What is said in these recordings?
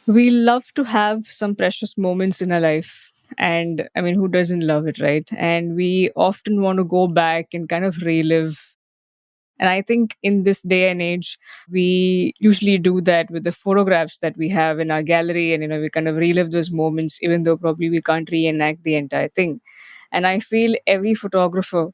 We love to have some precious moments in our life. And I mean, who doesn't love it, right? And we often want to go back and kind of relive. And I think in this day and age, we usually do that with the photographs that we have in our gallery. And, we kind of relive those moments, even though probably we can't reenact the entire thing. And I feel every photographer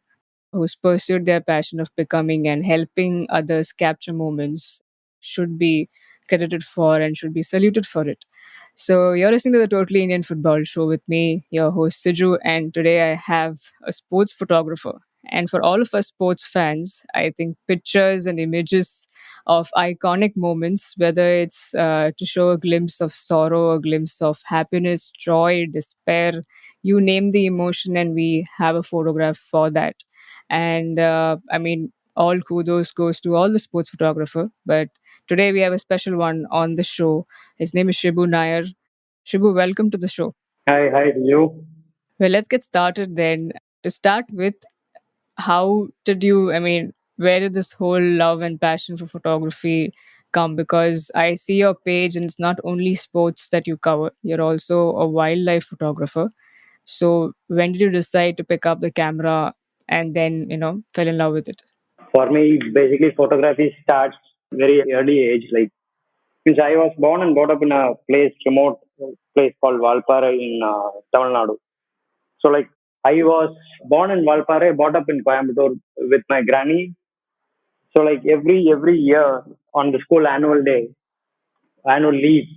who's pursued their passion of becoming and helping others capture moments should be credited for and should be saluted for it. So, you're listening to the Totally Indian Football Show with me, your host Siju, and today I have a sports photographer. And for all of us sports fans, I think pictures and images of iconic moments, whether it's to show a glimpse of sorrow, a glimpse of happiness, joy, despair, you name the emotion, and we have a photograph for that. And I mean, all kudos goes to all the sports photographer. But today we have a special one on the show. His name is Shibu Nair. Shibu, welcome to the show. Hi, hi, you. Well, let's get started then. To start with, how did you, I mean, where did this whole love and passion for photography come? Because I see your page and it's not only sports that you cover, you're also a wildlife photographer. So when did you decide to pick up the camera and then, fell in love with it? For me, basically, photography starts very early age. Like, since I was born and brought up in a remote place called Valpara in Tamil Nadu. So, like, I was born in Valpara, brought up in Coimbatore with my granny. So, like, every year on the school annual leave,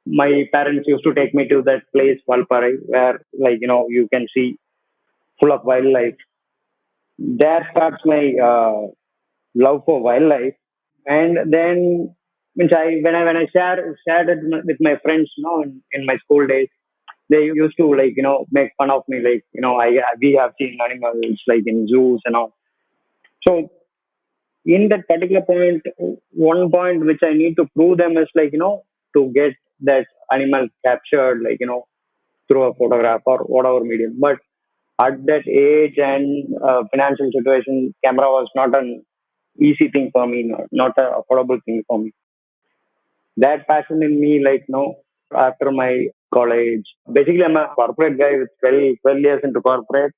my parents used to take me to that place, Valpara, where, like, you can see full of wildlife. There starts my love for wildlife. And then means when I shared it with my friends, in my school days, they used to like make fun of me, like I we have seen animals like in zoos and all. So in that particular point, one point which I need to prove them is like to get that animal captured, like through a photograph or whatever medium. But at that age and financial situation, camera was not an easy thing for me, not a affordable thing for me. That passion in me, like, after my college, basically, I'm a corporate guy with 12 years into corporate.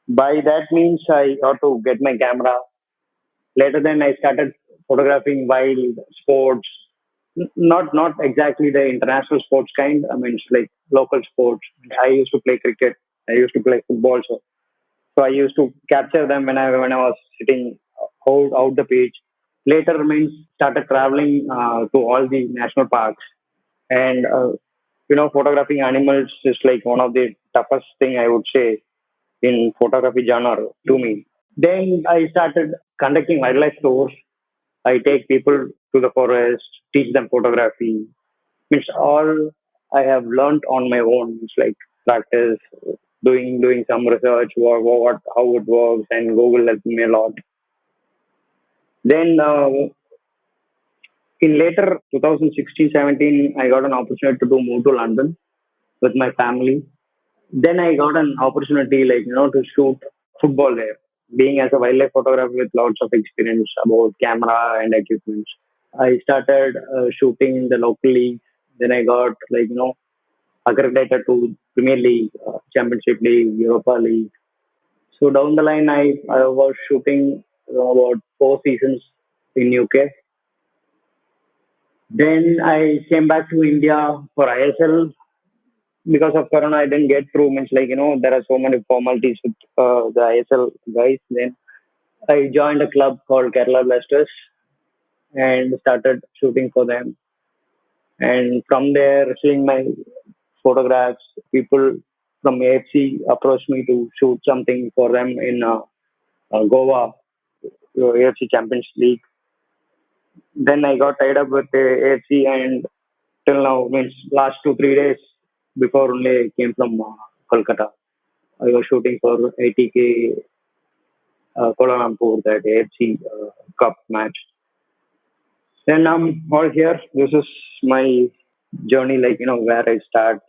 By that means, I got to get my camera. Later, then I started photographing wild sports, not exactly the international sports kind. I mean, it's like local sports. I used to play cricket. I used to play football. So I used to capture them when I was sitting out the page. Later, means started traveling to all the national parks, and photographing animals is like one of the toughest thing I would say in photography genre to me. Then I started conducting wildlife tours. I take people to the forest, teach them photography. Means all I have learned on my own. It's like practice, doing some research, what how it works, and Google helped me a lot. Then in later 2016-17, I got an opportunity to move to London with my family. Then I got an opportunity, like to shoot football there. Being as a wildlife photographer with lots of experience about camera and equipment, I started shooting in the local league. Then I got like accredited to Premier League, Championship League, Europa League. So down the line, I was shooting about 4 seasons in UK. Then I came back to India for ISL. Because of Corona, I didn't get through. Means like there are so many formalities with the ISL guys. Then I joined a club called Kerala Blasters and started shooting for them. And from there, seeing my photographs, people from AFC approached me to shoot something for them in Goa, AFC Champions League. Then I got tied up with the AFC, and till now, means last 2 3 days before only I came from Kolkata. I was shooting for ATK Kuala Lumpur, that AFC Cup match. Then I'm all here. This is my journey, like where I start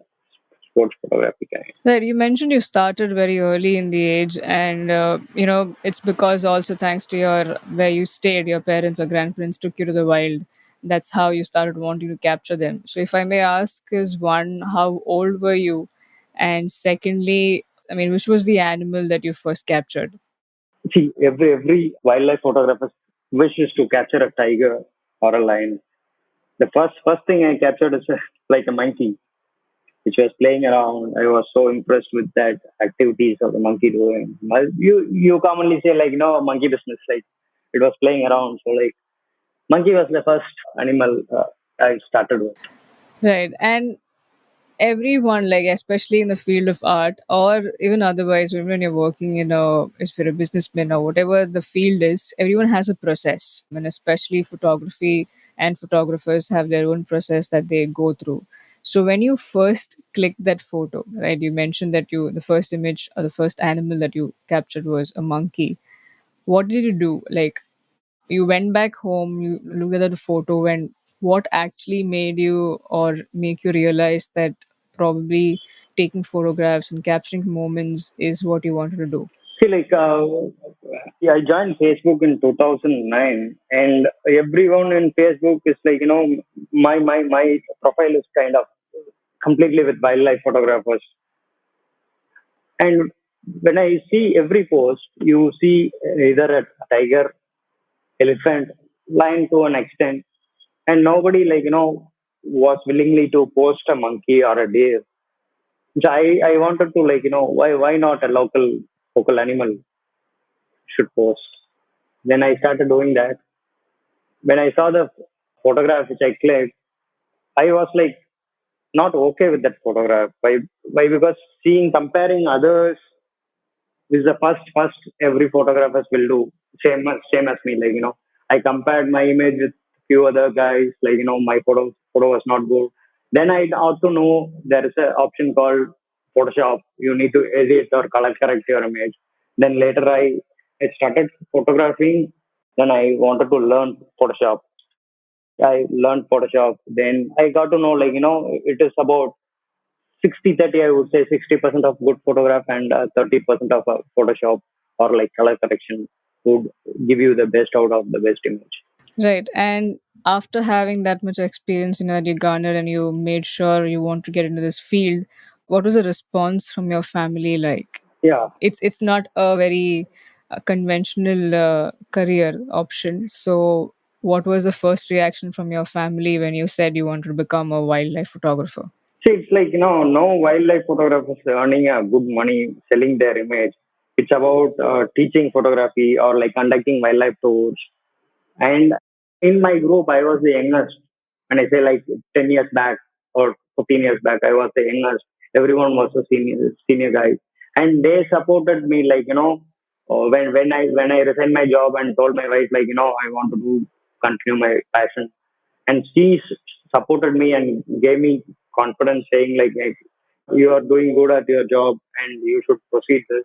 sports photography. Kind. Right, you mentioned you started very early in the age, and it's because also thanks to your where you stayed, your parents or grandparents took you to the wild. that's how you started wanting to capture them. So if I may ask, is one, how old were you? And secondly, I mean, which was the animal that you first captured? See, every wildlife photographer's wish is to capture a tiger or a lion. The first thing I captured is like a monkey, which was playing around. I was so impressed with that activities of the monkey doing. You commonly say like monkey business, like it was playing around. So like monkey was the first animal I started with. Right. And everyone, like especially in the field of art or even otherwise, when you're working in a, if you're a businessman or whatever the field is, everyone has a process, and especially photography and photographers have their own process that they go through. So when you first clicked that photo, right, you mentioned that you, the first image or the first animal that you captured was a monkey. What did you do? Like, you went back home, you looked at the photo, and what actually made you or make you realize that probably taking photographs and capturing moments is what you wanted to do? See, like yeah, I joined Facebook in 2009, and everyone in Facebook is like my profile is kind of completely with wildlife photographers. And when I see every post, you see either a tiger, elephant, lion to an extent, and nobody was willingly to post a monkey or a deer. So I wanted to why not a local animal should post. Then I started doing that. When I saw the photograph which I clicked, I was like not okay with that photograph. Why? Because seeing comparing others is the first every photographers will do. Same as me. I compared my image with few other guys. My photo was not good. Then I also know there is an option called Photoshop. You need to edit or color correct your image. Then later I started photographing. Then I wanted to learn Photoshop. I learned Photoshop. Then I got to know it is about 60/30. I would say 60% of good photograph and 30% of Photoshop or like color correction would give you the best out of the best image. Right. And after having that much experience, that you garnered and you made sure you want to get into this field, what was the response from your family like? Yeah. It's not a very conventional career option. So what was the first reaction from your family when you said you wanted to become a wildlife photographer? See, it's like, no wildlife photographers earning a good money selling their image. It's about teaching photography or like conducting wildlife tours. And in my group, I was the youngest. And I say like 10 years back or 15 years back, I was the youngest. Everyone was a senior guy. And they supported me when I resigned my job and told my wife I want to continue my passion. And she supported me and gave me confidence saying like you are doing good at your job and you should proceed this.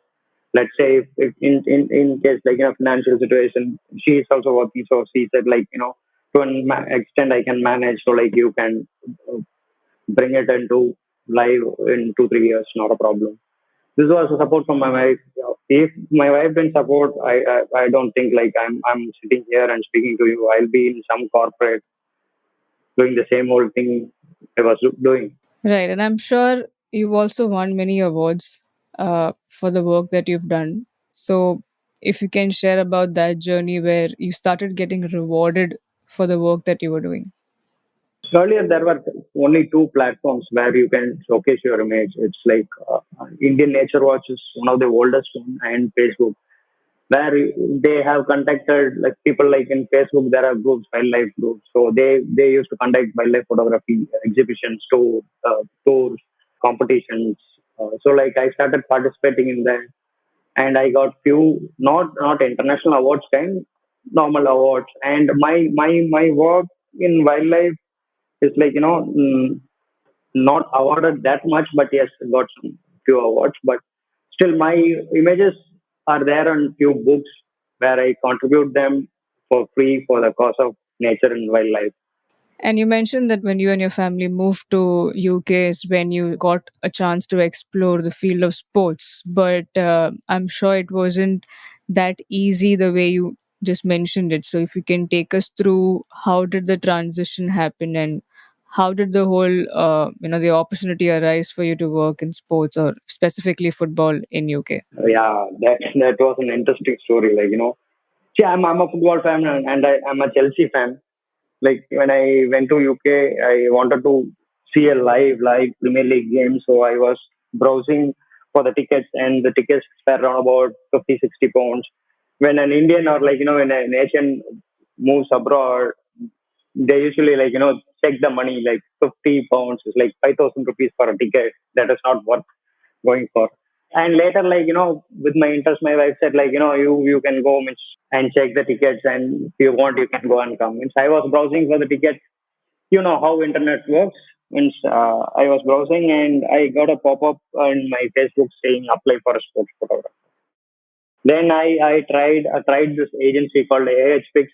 Let's say if in case financial situation, she is also working, so she said to an extent I can manage, so like you can uh, bring it into live in 2 3 years, not a problem. This was a support from my wife. If my wife didn't support, I don't think like I'm sitting here and speaking to you. I'll be in some corporate doing the same old thing I was doing. Right. And I'm sure you've also won many awards for the work that you've done. So if you can share about that journey where you started getting rewarded for the work that you were doing. Earlier, there were only two platforms where you can showcase your image. It's like Indian Nature Watch is one of the oldest one, and Facebook, where they have contacted like people like in Facebook. There are groups, wildlife groups, so they used to conduct wildlife photography exhibitions, tours, competitions. So like I started participating in that, and I got few not international awards kind, normal awards. And my work in wildlife is not awarded that much, but yes, got some few awards. But still, my images are there on few books where I contribute them for free for the cause of nature and wildlife. And you mentioned that when you and your family moved to UK is when you got a chance to explore the field of sports. But I'm sure it wasn't that easy the way you just mentioned it. So if you can take us through how did the transition happen, and how did the whole the opportunity arise for you to work in sports, or specifically football in UK? Yeah, that was an interesting story. See, I'm a football fan, and I'm a Chelsea fan. Like when I went to UK, I wanted to see a live Premier League game, so I was browsing for the tickets, and the tickets were around about 50, 60 pounds. When an Indian, or when a nation moves abroad, they usually check the money, like 50 pounds is like 5,000 rupees for a ticket. That is not worth going for. And later, with my interest, my wife said, you can go and check the tickets, and if you want, you can go and come. Means I was browsing for the tickets. You know how internet works. Means I was browsing, and I got a pop up on my Facebook saying apply for a sports photographer. Then I tried this agency called AHPix.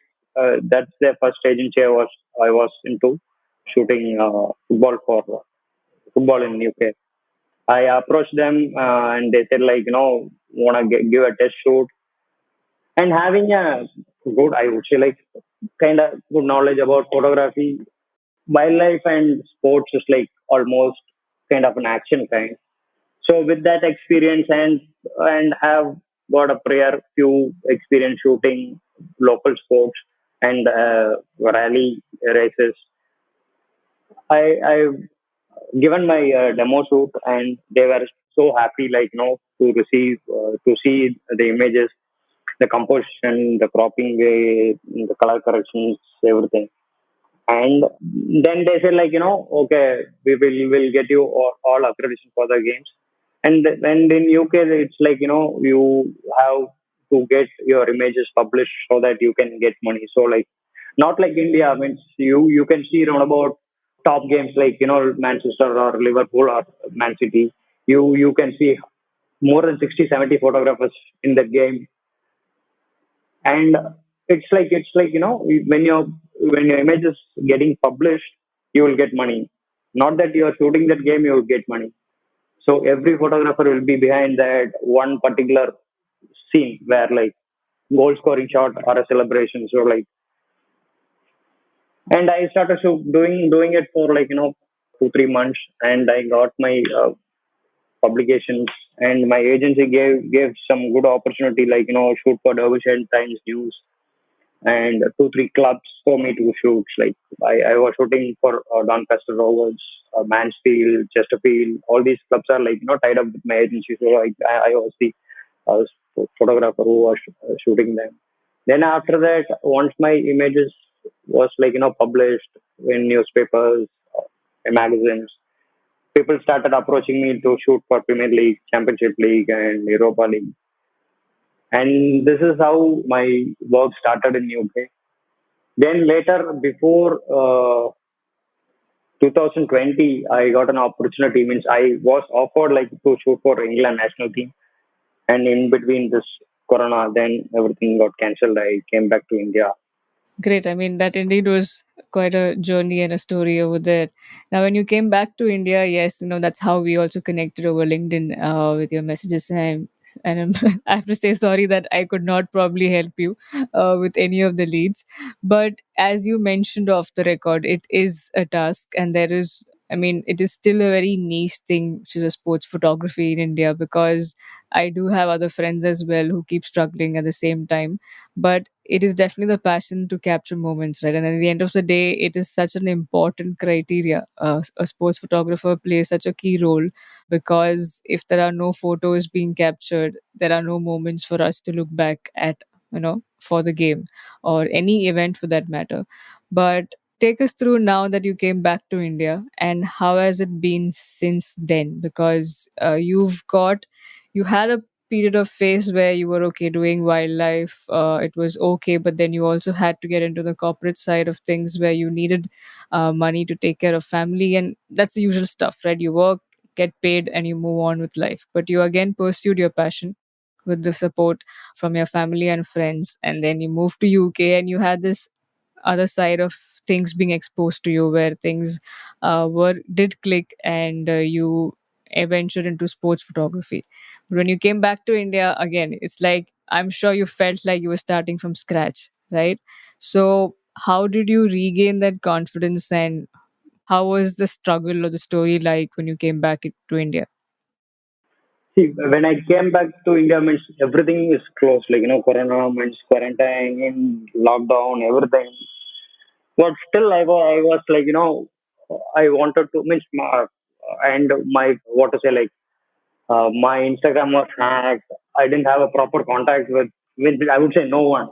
That's the first agency I was into shooting football in UK. I approached them, and they said, want to give a test shoot, and having a good, I would say, kind of good knowledge about photography. Wildlife and sports is like almost kind of an action kind. So with that experience, and have got a prior few experience shooting local sports and rally races, I've given my demo shoot, and they were so happy, to see the images, the composition, the cropping way, the color corrections, everything. And then they said, okay, we will get you all accreditation for the games. And in UK, it's you have to get your images published so that you can get money. So not like India. Means you can see around about top games like Manchester or Liverpool or Man City. You can see more than 60, 70 photographers in the game. And it's like when your image is getting published, you will get money. Not that you are shooting that game, you will get money. So every photographer will be behind that one particular scene where like goal scoring shot or a celebration. So and I started doing it for 2 3 months, and I got my publications, and my agency gave some good opportunity, shoot for Derbyshire Times News, and 2 3 clubs for me to shoot. Like I was shooting for Doncaster Rovers, Mansfield, Chesterfield. All these clubs are tied up with my agency. So I was the uh, photographer who was shooting them. Then after that, once my images was published in newspapers, magazines, people started approaching me to shoot for Premier League, Championship League, and Europa League. And this is how my work started in UK. Then later, before 2020, I got an opportunity. Means I was offered to shoot for England national team, and in between this Corona, then everything got cancelled. I came back to India. Great. I mean, that indeed was quite a journey and a story over there. Now, when you came back to India, yes, that's how we also connected over LinkedIn with your messages. I have to say sorry that I could not probably help you with any of the leads. But as you mentioned off the record, it is a task, and there is. I mean, it is still a very niche thing, which is a sports photography in India, because I do have other friends as well who keep struggling at the same time, but it is definitely the passion to capture moments, right? And at the end of the day, it is such an important criteria. A sports photographer plays such a key role, because if there are no photos being captured, there are no moments for us to look back at, for the game or any event for that matter. But take us through now that you came back to India, and how has it been since then? Because you had a period of phase where you were okay doing wildlife, it was okay, but then you also had to get into the corporate side of things where you needed money to take care of family, and that's the usual stuff, right? You work, get paid, and you move on with life. But you again pursued your passion with the support from your family and friends, and then you moved to UK, and you had this other side of things being exposed to you, where things were did click, and you ventured into sports photography. But when you came back to India again, it's like I'm sure you felt like you were starting from scratch, right? So, how did you regain that confidence, and how was the struggle or the story like when you came back to India? See, when I came back to India, means everything is closed. Like, Corona means quarantine, lockdown, everything. But still, I was like, I wanted to, means, and my, what to say, like, my Instagram was hacked. I didn't have a proper contact with I would say no one.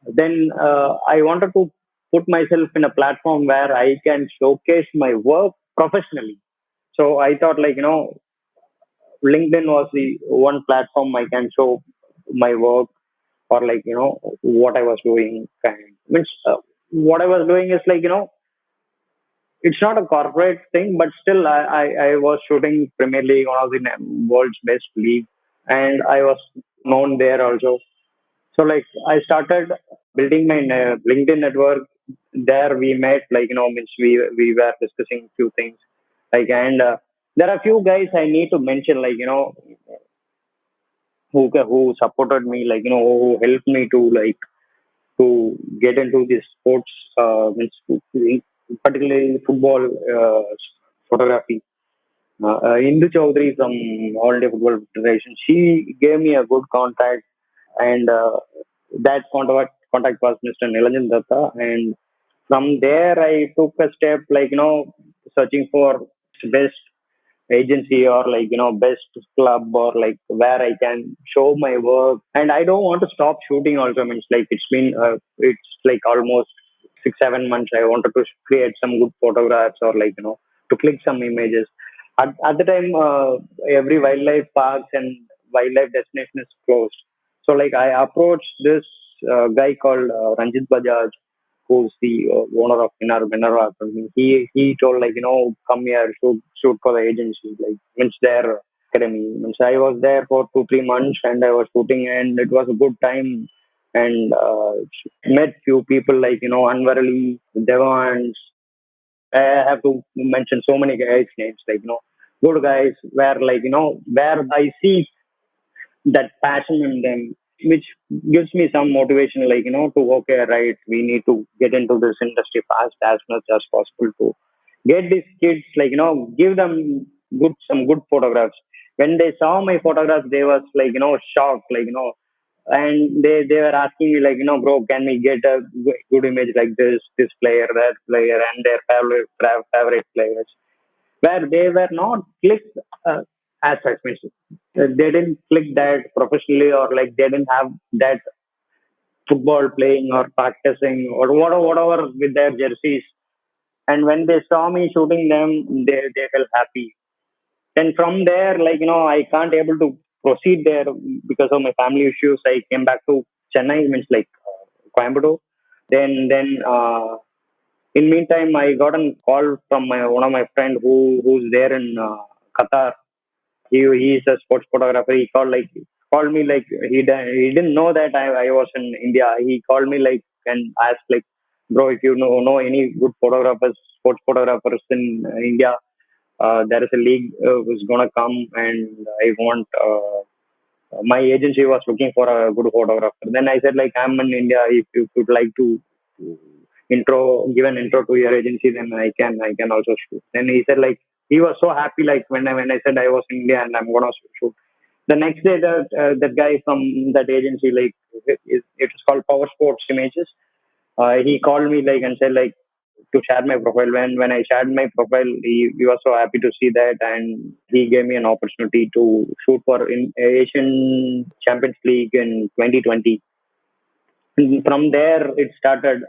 Then I wanted to put myself in a platform where I can showcase my work professionally. So I thought, like, LinkedIn was the one platform I can show my work, or like, what I was doing. Kind means what I was doing is like, it's not a corporate thing, but still I was shooting Premier League, one of the world's best league, and I was known there also. So like I started building my LinkedIn network. There we met, like, means we were discussing few things, like, and there are few guys I need to mention, like, who supported me, like, who helped me to, like, to get into this sports, means particularly football, photography. Indu Chaudhary from All India Football Federation, she gave me a good contact, and that contact was Mr. Nilanjan Datta, and from there I took a step, like, searching for best agency, or like, best club, or like where I can show my work. And I don't want to stop shooting also, means like it's like almost 6 7 months I wanted to create some good photographs, or like, to click some images. At the time, every wildlife parks and wildlife destination is closed. So like I approached this guy called Ranjit Bajaj, who's the owner of Minerva company. He told, like, come here, shoot for the agency, like, means their academy. Means I was there for 2 3 months, and I was shooting, and it was a good time. And met few people, like, Anwar Ali, Devans. I have to mention so many guys' names, like, good guys, where, like, where I see that passion in them, which gives me some motivation, like, to, okay, right, we need to get into this industry fast as much as possible to get these kids, like, give them some good photographs. When they saw my photographs, they was like, shocked, like, and they were asking me, like, bro, can we get a good image like this player, that player, and their favorite players, where they were not clicked as such. Means, they didn't click that professionally, or like they didn't have that football playing or practicing or whatever with their jerseys. And when they saw me shooting them, they felt happy. And from there, like, I can't able to proceed there because of my family issues. I came back to Chennai, means like Coimbatore. Then in meantime, I got a call from my one of my friend who's there in Qatar. He's a sports photographer. Called me, like, he didn't know that I was in India. He called me, like, and asked, like, bro, if you know any good photographers, sports photographers in India, there is a league who's gonna come, and I want my agency was looking for a good photographer. Then I said, like, I'm in India. If you would like to give an intro to your agency, then I can also shoot. Then he said, like, he was so happy, like, when I said I was in India and I'm gonna shoot. The next day, that guy from that agency, like, it's called Power Sports Images. He called me, like, and said, like, to share my profile. When I shared my profile, he was so happy to see that, and he gave me an opportunity to shoot for in Asian Champions League in 2020. And from there, it started.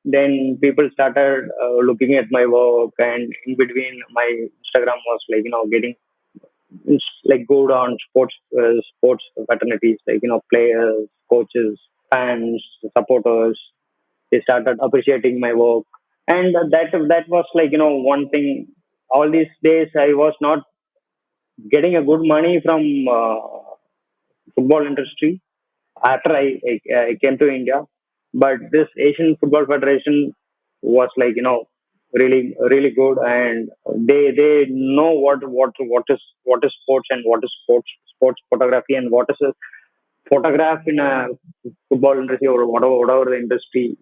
Then people started looking at my work, and in between, my Instagram was, like, getting, it's like, good on sports fraternities, like, players, coaches, fans, supporters. They started appreciating my work, and that was, like, one thing. All these days, I was not getting a good money from football industry after I came to India. But this Asian Football Federation was, like, really really good, and they know what is sports, and what is sports photography, and what is photograph in a football industry or whatever the industry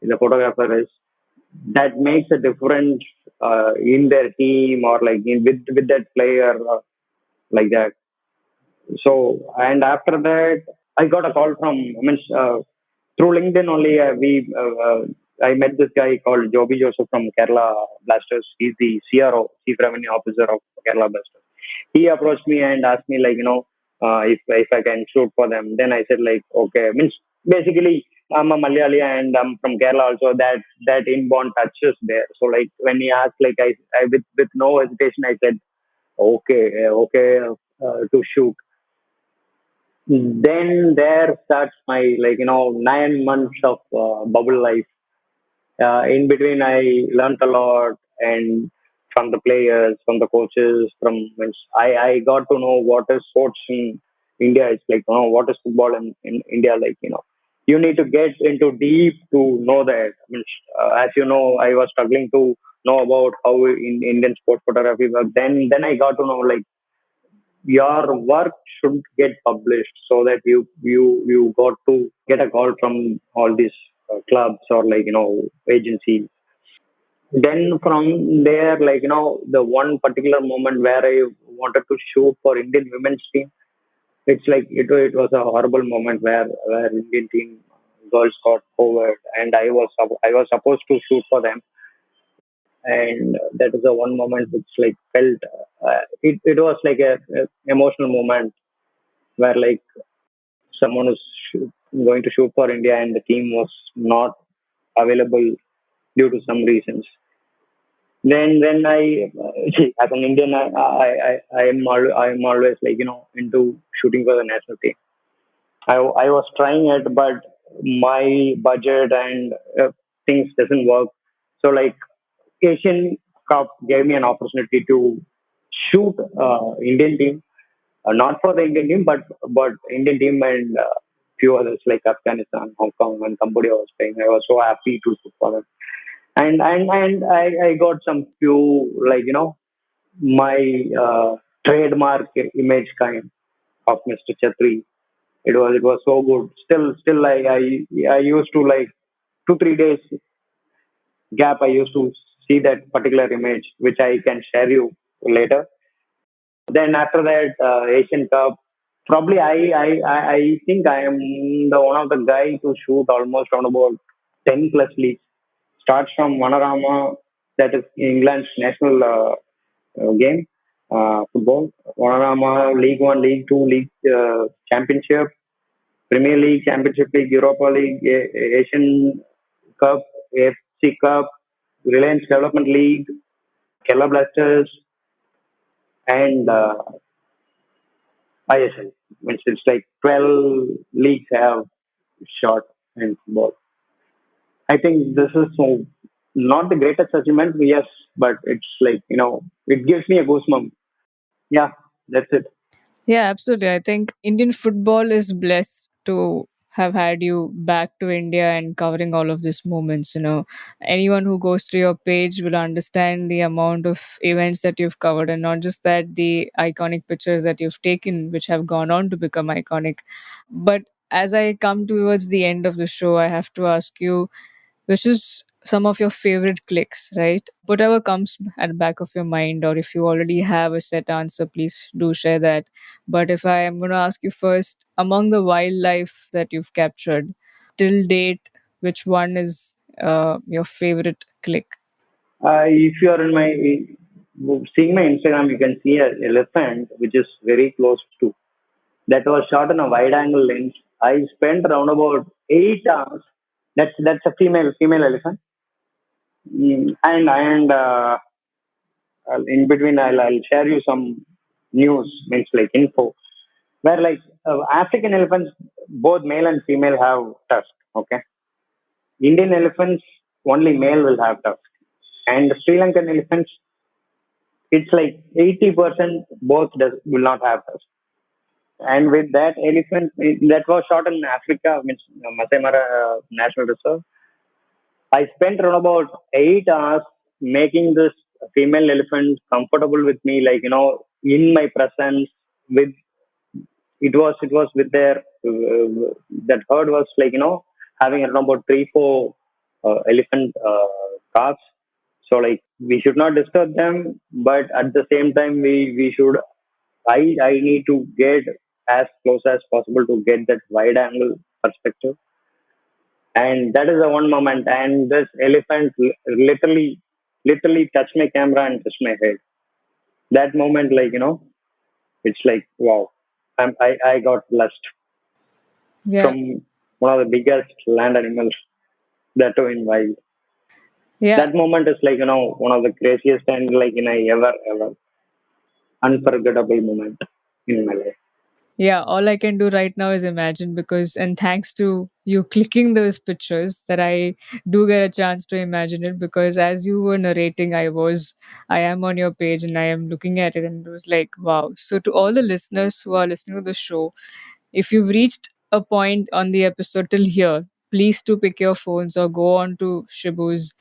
the photographer is, that makes a difference in their team or like with that player like that. So, and after that, I got a call from, I mean, through LinkedIn only. I met this guy called Joby Joseph from Kerala Blasters. He's the CRO, Chief Revenue Officer of Kerala Blasters. He approached me and asked me like, if I can shoot for them. Then I said like, okay. Means basically, I'm a Malayali and I'm from Kerala also. That inborn touch is there. So like when he asked, like I with no hesitation, I said okay, okay, to shoot. Then there starts my 9 months of bubble life. In between, I learned a lot, and from the players, from the coaches, from which I got to know what is sports in India. It's like what is football in India. Like you need to get into deep to know that. I mean, as you know, I was struggling to know about how in Indian sports photography works. Then I got to know like your work should get published so that you got to get a call from all these clubs or agencies. Then from there, the one particular moment where I wanted to shoot for Indian women's team, it's like it was a horrible moment where Indian team girls got COVID and I was supposed to shoot for them. And that is the one moment which like felt it was like a emotional moment where like someone is going to shoot for India and the team was not available due to some reasons. Then I see as an Indian I am always like into shooting for the national team. I was trying it, but my budget and things doesn't work. So like Asian Cup gave me an opportunity to shoot Indian team, not for the Indian team, but Indian team and few others like Afghanistan, Hong Kong, and Cambodia was playing. I was so happy to shoot for them, and I got some few my trademark image kind of Mr. Chatri. It was so good. Still I used to like 2 3 days gap. I used to see that particular image, which I can share you later. Then after that, Asian Cup. Probably I think I am the one of the guy to shoot almost on about 10+ leagues. Starts from Vanarama, that is England's national game, football. Vanarama, League One, League Two, League Championship, Premier League, Championship League, Europa League, Asian Cup, AFC Cup, Reliance Development League, Kerala Blasters, and ISL. Which it's like 12 leagues have shot in football. I think this is not the greatest achievement, yes, but it's like, it gives me a goosebump. Yeah, that's it. Yeah, absolutely. I think Indian football is blessed to have had you back to India and covering all of these moments. Anyone who goes through your page will understand the amount of events that you've covered, and not just that, the iconic pictures that you've taken, which have gone on to become iconic. But as I come towards the end of the show, I have to ask you, which is some of your favorite clicks, right? Whatever comes at the back of your mind, or if you already have a set answer, please do share that. But if I am going to ask you first, among the wildlife that you've captured till date, which one is your favorite click? If you are in my seeing my Instagram, you can see an elephant which is very close to. That was shot in a wide angle lens. I spent around about 8 hours. That's a female elephant. In between, I'll share you some news, means like info, where like African elephants, both male and female have tusk. Okay, Indian elephants only male will have tusk, and Sri Lankan elephants, it's like 80% both will not have tusk. And with that elephant that was shot in Africa, means Masai Mara National Reserve, I spent around about 8 hours making this female elephant comfortable with me, like in my presence. With it was with there. that herd was like having around about 3 4 elephant calves. So like we should not disturb them, but at the same time we should. I need to get as close as possible to get that wide angle perspective, and that is the one moment. And this elephant literally touched my camera and touched my head. That moment, like it's like wow. I got blessed Yeah. from one of the biggest land animals that too in wild. Yeah. That moment is like one of the craziest and like ever unforgettable moment in my life. Yeah, all I can do right now is imagine because, and thanks to you clicking those pictures, that I do get a chance to imagine it because as you were narrating, I am on your page and I am looking at it and it was like, wow. So, to all the listeners who are listening to the show, if you've reached a point on the episode till here, please do pick your phones or go on to Shibu's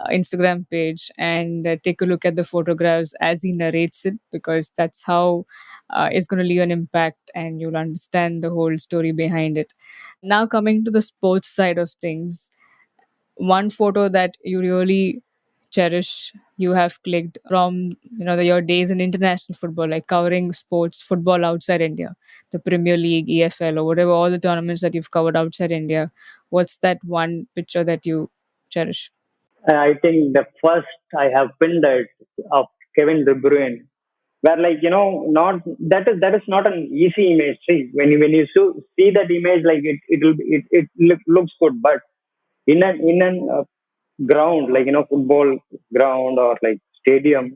Instagram page and take a look at the photographs as he narrates it because that's how it's going to leave an impact and you'll understand the whole story behind it. Now, coming to the sports side of things, one photo that you really cherish you have clicked from your days in international football, like covering sports football outside India, the Premier League, EFL, or whatever, all the tournaments that you've covered outside India. What's that one picture that you cherish? I think the first I have pinned it of Kevin De Bruyne, where like not that is not an easy image. See, when you see that image, like it looks good, but in an ground like football ground or like stadium,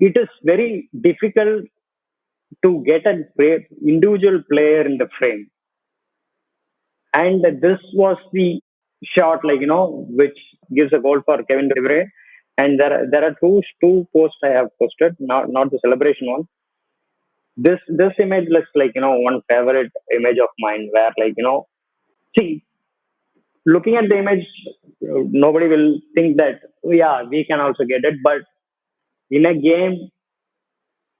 it is very difficult to get a individual player in the frame. And this was the shot, like which gives a goal for Kevin De Bruyne. And there are two posts I have posted, not the celebration one. This image looks like one favorite image of mine, where like see, looking at the image, nobody will think that yeah, we can also get it. But in a game,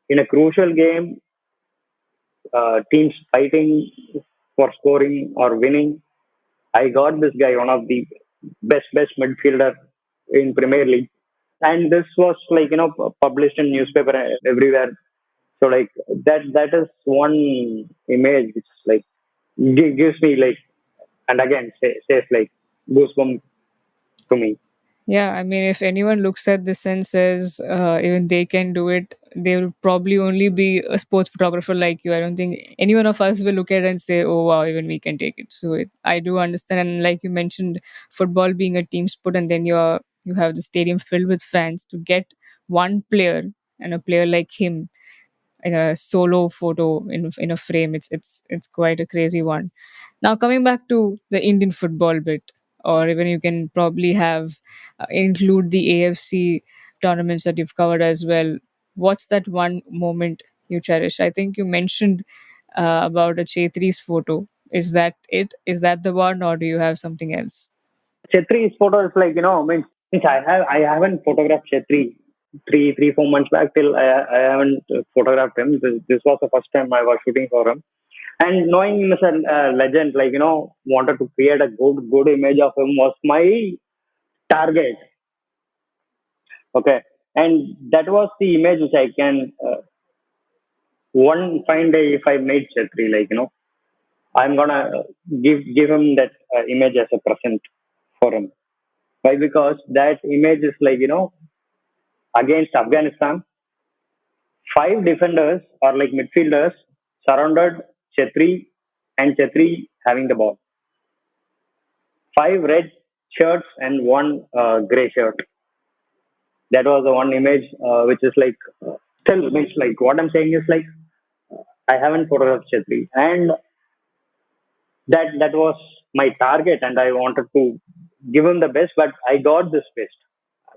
in a crucial game, teams fighting for scoring or winning, I got this guy, one of the best midfielder in Premier League, and this was like published in newspaper everywhere. So like that is one image which like gives me like, and again says like goosebumps to me. Yeah, I mean, if anyone looks at this and says even they can do it, they will probably only be a sports photographer like you. I don't think any one of us will look at it and say, "Oh wow, even we can take it." So I do understand, and like you mentioned, football being a team sport, and then you have the stadium filled with fans to get one player and a player like him in a solo photo in a frame. It's quite a crazy one. Now, coming back to the Indian football bit, or even you can probably have include the AFC tournaments that you've covered as well. What's that one moment you cherish? I think you mentioned about a Chetri's photo. Is that it? Is that the one, or do you have something else? Chetri's photo is like means I haven't photographed Chetri 3 4 months back till I haven't photographed him. This was the first time I was shooting for him. And knowing him as a legend, like wanted to create a good image of him was my target. Okay, and that was the image which I can one fine day if I made Chetri, like I'm gonna give him that image as a present for him. Why? Because that image is like against Afghanistan, five defenders or like midfielders surrounded Chetri, and Chetri having the ball. Five red shirts and one gray shirt. That was the one image which is like still means like what I'm saying is like I haven't photographed Chetri, and that was my target, and I wanted to give him the best, but I got this best.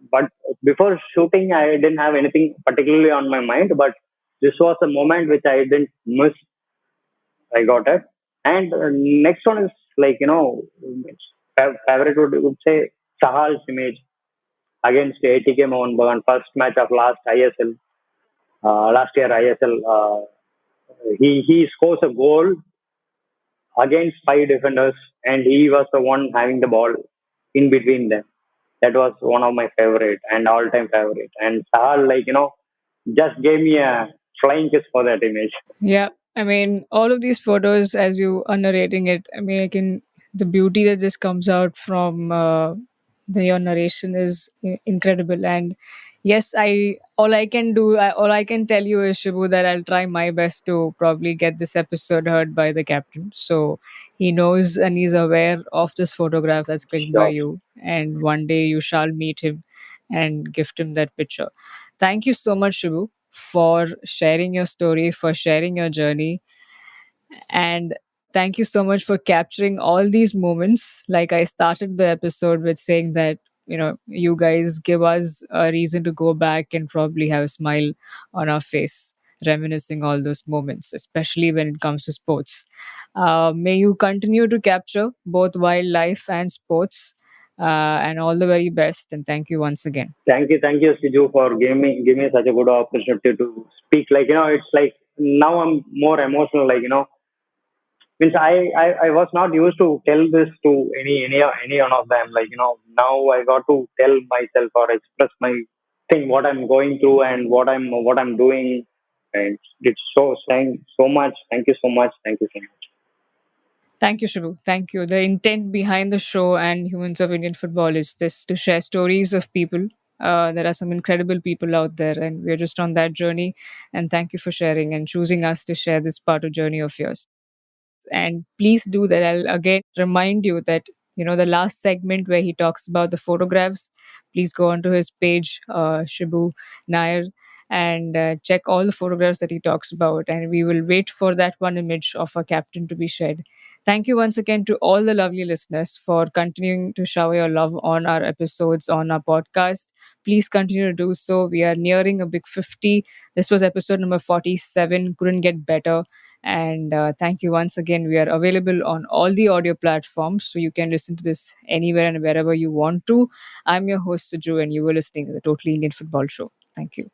But before shooting, I didn't have anything particularly on my mind, but this was a moment which I didn't miss. I got it. And next one is like favorite would say Sahal's image against ATK Mohan Bagan, first match of last ISL, last year ISL. He scores a goal against five defenders, and he was the one having the ball in between them. That was one of my favorite and all-time favorite. And Sahal, just gave me a flying kiss for that image. Yeah, I mean, all of these photos, as you are narrating it, I mean, I can the beauty that just comes out from your narration is incredible. And yes, all I can tell you is Shibu that I'll try my best to probably get this episode heard by the captain, so he knows and he's aware of this photograph that's clicked by Sure. you, and one day you shall meet him and gift him that picture. Thank you so much, Shibu, for sharing your story, for sharing your journey. And thank you so much for capturing all these moments. Like I started the episode with saying that, you guys give us a reason to go back and probably have a smile on our face, reminiscing all those moments, especially when it comes to sports. May you continue to capture both wildlife and sports. And all the very best. And thank you once again. Thank you, Siju, for giving me such a good opportunity to speak. It's like now I'm more emotional. Means I was not used to tell this to any one of them. Now I got to tell myself or express my thing, what I'm going through and what I'm doing. And it's so thank so much. Thank you so much. Thank you so much. Thank you, Shibu. Thank you. The intent behind the show and Humans of Indian Football is this to share stories of people. There are some incredible people out there, and we're just on that journey. And thank you for sharing and choosing us to share this part of journey of yours. And please do that. I'll again remind you that, the last segment where he talks about the photographs, please go onto his page, Shibu Nair, and check all the photographs that he talks about. And we will wait for that one image of a captain to be shared. Thank you once again to all the lovely listeners for continuing to shower your love on our episodes, on our podcast. Please continue to do so. We are nearing a big 50. This was episode number 47. Couldn't get better. And thank you once again. We are available on all the audio platforms, so you can listen to this anywhere and wherever you want to. I'm your host, Siju, and you were listening to the Totally Indian Football Show. Thank you.